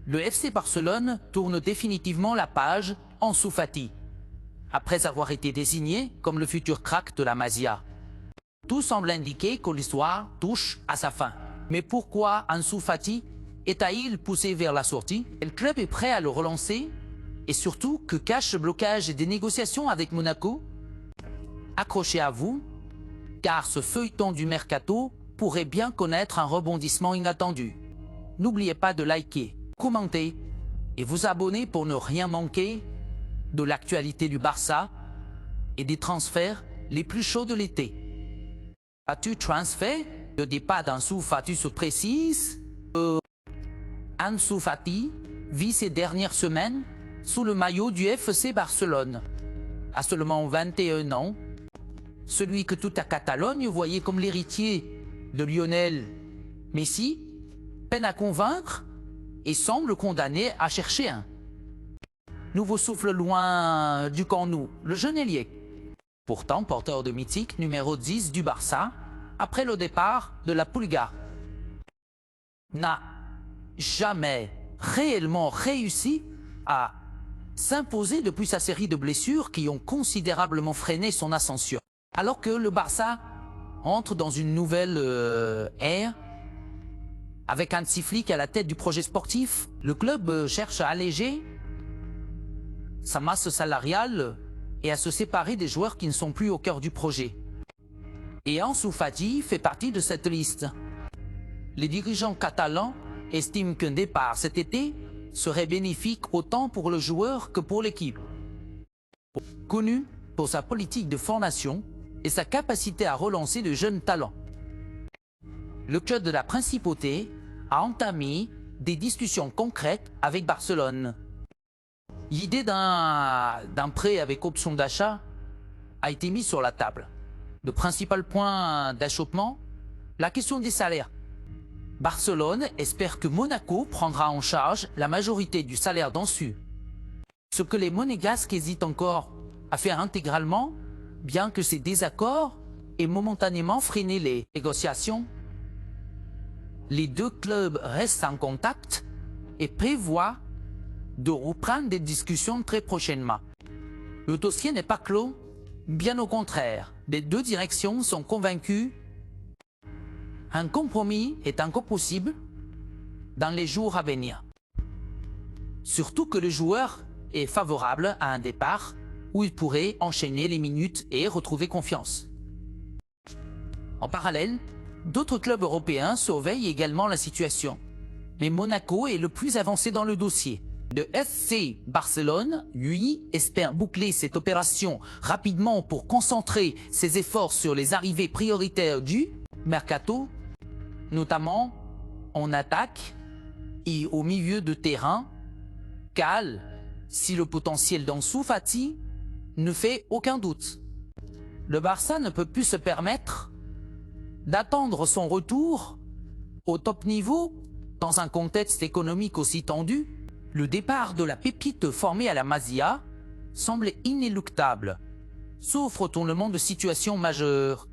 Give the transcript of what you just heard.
le FC Barcelone tourne définitivement la page Ansu Fati, après avoir été désigné comme le futur crack de la Masia. Tout semble indiquer que l'histoire touche à sa fin. Mais pourquoi Ansu Fati est-il poussé vers la sortie? Le club est prêt à le relancer? Et surtout, que cache le blocage des négociations avec Monaco? Accrochez à vous, car ce feuilleton du mercato pourrait bien connaître un rebondissement inattendu. N'oubliez pas de liker, commenter et vous abonner pour ne rien manquer de l'actualité du Barça et des transferts les plus chauds de l'été. As-tu transfert? Le départ d'Ansu Fati se précise. Ansu Fati vit ces dernières semaines sous le maillot du FC Barcelone. À seulement 21 ans, celui que toute la Catalogne voyait comme l'héritier de Lionel Messi peine à convaincre et semble condamné à chercher un nouveau souffle loin du Camp Nou, le jeune ailier. Pourtant porteur de mythique numéro 10 du Barça, après le départ de la Pulga, n'a jamais réellement réussi à s'imposer depuis sa série de blessures qui ont considérablement freiné son ascension. Alors que le Barça entre dans une nouvelle ère, avec Hansi Flick à la tête du projet sportif, le club cherche à alléger sa masse salariale et à se séparer des joueurs qui ne sont plus au cœur du projet. Et Ansu Fati fait partie de cette liste. Les dirigeants catalans estiment qu'un départ cet été serait bénéfique autant pour le joueur que pour l'équipe. Connu pour sa politique de formation et sa capacité à relancer de jeunes talents, le club de la Principauté a entamé des discussions concrètes avec Barcelone. L'idée d'un prêt avec option d'achat a été mise sur la table. Le principal point d'achoppement, la question des salaires. Barcelone espère que Monaco prendra en charge la majorité du salaire d'Ansu, ce que les Monégasques hésitent encore à faire intégralement, bien que ces désaccords aient momentanément freiné les négociations. Les deux clubs restent en contact et prévoient de reprendre des discussions très prochainement. Le dossier n'est pas clos, bien au contraire. Les deux directions sont convaincues. Un compromis est encore possible dans les jours à venir. Surtout que le joueur est favorable à un départ où il pourrait enchaîner les minutes et retrouver confiance. En parallèle, d'autres clubs européens surveillent également la situation. Mais Monaco est le plus avancé dans le dossier. Le FC Barcelone, lui, espère boucler cette opération rapidement pour concentrer ses efforts sur les arrivées prioritaires du mercato, notamment en attaque et au milieu de terrain, car si le potentiel d'Ansu Fati ne fait aucun doute. Le Barça ne peut plus se permettre d'attendre son retour au top niveau dans un contexte économique aussi tendu. Le départ de la pépite formée à la Masia semble inéluctable, sauf retournement de situation majeure.